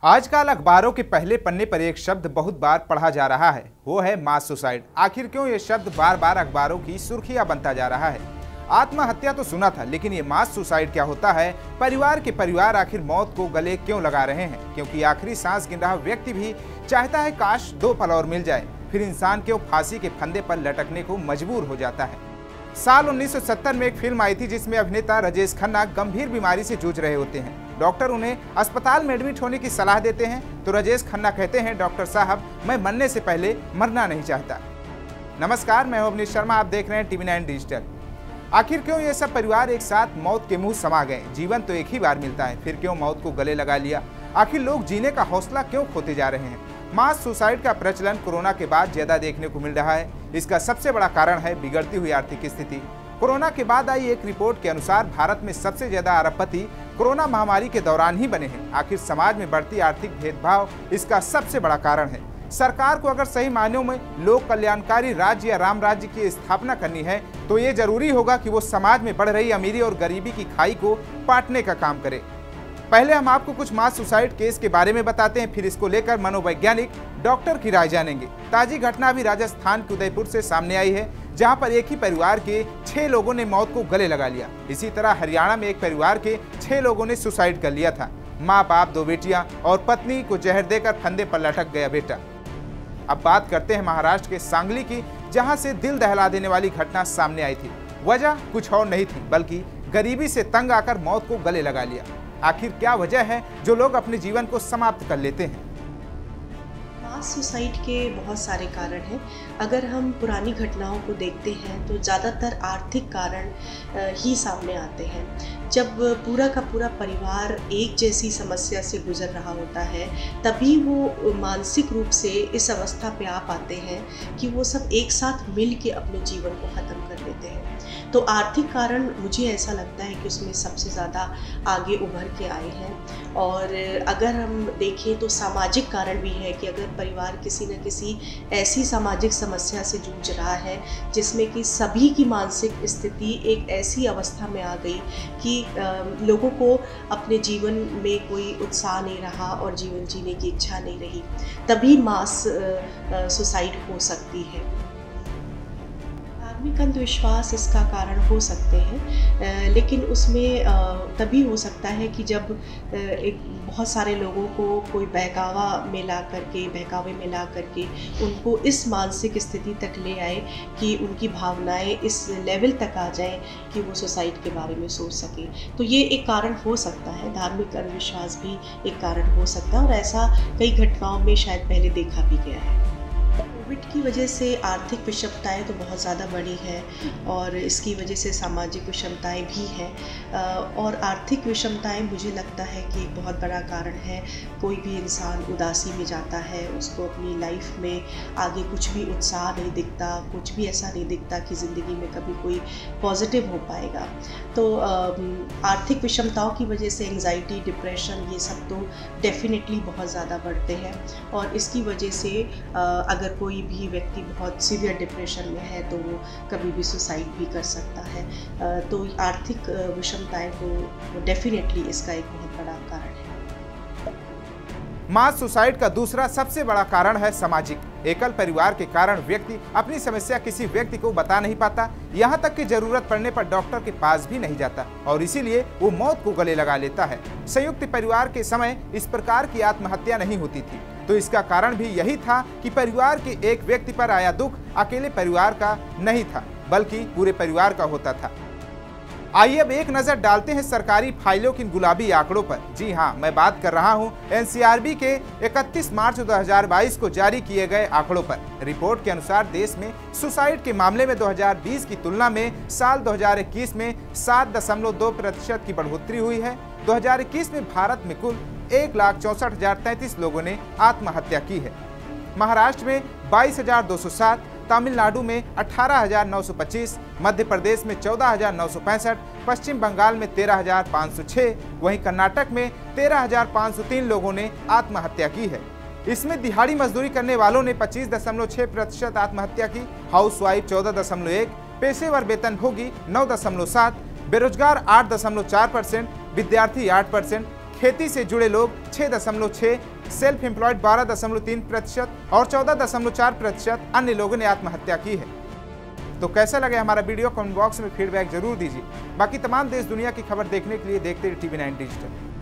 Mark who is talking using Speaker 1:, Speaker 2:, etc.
Speaker 1: आजकल अखबारों के पहले पन्ने पर एक शब्द बहुत बार पढ़ा जा रहा है, वो है मास सुसाइड। आखिर क्यों ये शब्द बार बार अखबारों की सुर्खियां बनता जा रहा है? आत्महत्या तो सुना था, लेकिन ये मास सुसाइड क्या होता है? परिवार के परिवार आखिर मौत को गले क्यों लगा रहे हैं? क्योंकि आखिरी सांस गिन रहा व्यक्ति भी चाहता है काश 2 पल और मिल जाए, फिर इंसान क्यों फांसी के फंदे पर लटकने को मजबूर हो जाता है। साल 1970 में एक फिल्म आई थी जिसमें अभिनेता राजेश खन्ना गंभीर बीमारी से जूझ रहे होते हैं। डॉक्टर उन्हें अस्पताल में एडमिट होने की सलाह देते हैं तो राजेश खन्ना कहते हैं, डॉक्टर साहब मैं मरने से पहले मरना नहीं चाहता। नमस्कार, मैं हूं अवनीश शर्मा, आप देख रहे हैं टीवी 9 डिजिटल। आखिर क्यों ये सब परिवार एक साथ मौत के मुंह समा गए? जीवन तो एक ही बार मिलता है, फिर क्यों मौत को गले लगा लिया? आखिर लोग जीने का हौसला क्यों खोते जा रहे हैं? मास सुसाइड का प्रचलन कोरोना के बाद ज्यादा देखने को मिल रहा है। इसका सबसे बड़ा कारण है बिगड़ती हुई आर्थिक स्थिति। कोरोना के बाद आई एक रिपोर्ट के अनुसार भारत में सबसे ज्यादा अरबपति कोरोना महामारी के दौरान ही बने हैं। आखिर समाज में बढ़ती आर्थिक भेदभाव इसका सबसे बड़ा कारण है। सरकार को अगर सही मायनों में लोक कल्याणकारी राज्य या राम राज्य की स्थापना करनी है तो ये जरूरी होगा कि वो समाज में बढ़ रही अमीरी और गरीबी की खाई को पाटने का काम करे। पहले हम आपको कुछ मास सुसाइड केस के बारे में बताते हैं, फिर इसको लेकर मनोवैज्ञानिक डॉक्टर की राय जानेंगे। ताजी घटना अभी राजस्थान के उदयपुर से सामने आई है, जहां पर एक ही परिवार के 6 लोगों ने मौत को गले लगा लिया। इसी तरह हरियाणा में एक परिवार के 6 लोगों ने सुसाइड कर लिया था। माँ बाप, 2 बेटियां और पत्नी को जहर देकर फंदे पर लटक गया बेटा। अब बात करते हैं महाराष्ट्र के सांगली की, जहां से दिल दहला देने वाली घटना सामने आई थी। वजह कुछ और नहीं थी बल्कि गरीबी से तंग आकर मौत को गले लगा लिया। आखिर क्या वजह है जो लोग अपने जीवन को समाप्त कर लेते हैं?
Speaker 2: मास सुसाइड के बहुत सारे कारण हैं। अगर हम पुरानी घटनाओं को देखते हैं तो ज़्यादातर आर्थिक कारण ही सामने आते हैं। जब पूरा का पूरा परिवार एक जैसी समस्या से गुजर रहा होता है तभी वो मानसिक रूप से इस अवस्था पे आ पाते हैं कि वो सब एक साथ मिल के अपने जीवन को ख़त्म कर लेते हैं। तो आर्थिक कारण मुझे ऐसा लगता है कि उसमें सबसे ज़्यादा आगे उभर के आए हैं। और अगर हम देखें तो सामाजिक कारण भी है कि अगर परिवार किसी न किसी ऐसी सामाजिक समस्या से जूझ रहा है जिसमें कि सभी की मानसिक स्थिति एक ऐसी अवस्था में आ गई कि लोगों को अपने जीवन में कोई उत्साह नहीं रहा और जीवन जीने की इच्छा नहीं रही, तभी मास सुसाइड हो सकती है। धार्मिक अंधविश्वास इसका कारण हो सकते हैं, लेकिन उसमें तभी हो सकता है कि जब एक बहुत सारे लोगों को कोई बहकावे में ला करके उनको इस मानसिक स्थिति तक ले आए कि उनकी भावनाएं इस लेवल तक आ जाएं कि वो सुसाइड के बारे में सोच सकें। तो ये एक कारण हो सकता है। धार्मिक अंधविश्वास भी एक कारण हो सकता है और ऐसा कई घटनाओं में शायद पहले देखा भी गया है। कोविड की वजह से आर्थिक विषमताएं तो बहुत ज़्यादा बढ़ी है और इसकी वजह से सामाजिक विषमताएं भी हैं। और आर्थिक विषमताएं मुझे लगता है कि एक बहुत बड़ा कारण है। कोई भी इंसान उदासी में जाता है, उसको अपनी लाइफ में आगे कुछ भी उत्साह नहीं दिखता, कुछ भी ऐसा नहीं दिखता कि ज़िंदगी में कभी कोई पॉजिटिव हो पाएगा। तो आर्थिक विषमताओं की वजह से एंग्जाइटी, डिप्रेशन, ये सब तो डेफिनेटली बहुत ज़्यादा बढ़ते हैं। और इसकी वजह से अगर कोई भी व्यक्ति बहुत सीवियर डिप्रेशन में है तो वो कभी भी सुसाइड भी कर सकता है। तो आर्थिक विषमताएं तो डेफिनेटली इसका एक बहुत बड़ा कारण है।
Speaker 1: मास सुसाइड का दूसरा सबसे बड़ा कारण है सामाजिक। एकल परिवार के कारण व्यक्ति अपनी समस्या किसी व्यक्ति को बता नहीं पाता, यहाँ तक कि जरूरत पड़ने पर डॉक्टर के पास भी नहीं जाता और इसीलिए वो मौत को गले लगा लेता है। संयुक्त परिवार के समय इस प्रकार की आत्महत्या नहीं होती थी, तो इसका कारण भी यही था कि परिवार के एक व्यक्ति पर आया दुख अकेले परिवार का नहीं था बल्कि पूरे परिवार का होता था। आइए अब एक नजर डालते हैं सरकारी फाइलों के गुलाबी आंकड़ों पर। जी हां, मैं बात कर रहा हूं एनसीआरबी के 31 मार्च 2022 को जारी किए गए आंकड़ों पर। रिपोर्ट के अनुसार देश में सुसाइड के मामले में 2020 की तुलना में साल 2021 में 7.2% की बढ़ोतरी हुई है। 2021 में भारत में कुल 1,64,033 लोगों ने आत्महत्या की है। महाराष्ट्र में 22,207, तमिलनाडु में 18,925, मध्य प्रदेश में 14,965, पश्चिम बंगाल में 13,506, वहीं कर्नाटक में 13,503 लोगों ने आत्महत्या की है। इसमें दिहाड़ी मजदूरी करने वालों ने 25.6% आत्महत्या की, हाउसवाइफ 14.1%, पेशेवर वेतनभोगी 9.7%, बेरोजगार 8.4%, विद्यार्थी 8%, खेती से जुड़े लोग 6.6%, सेल्फ एम्प्लॉयड 12.3% और 14.4% अन्य लोगों ने आत्महत्या की है। तो कैसा लगे हमारा वीडियो, कमेंट बॉक्स में फीडबैक जरूर दीजिए। बाकी तमाम देश दुनिया की खबर देखने के लिए देखते रहिए TV9 डिजिटल।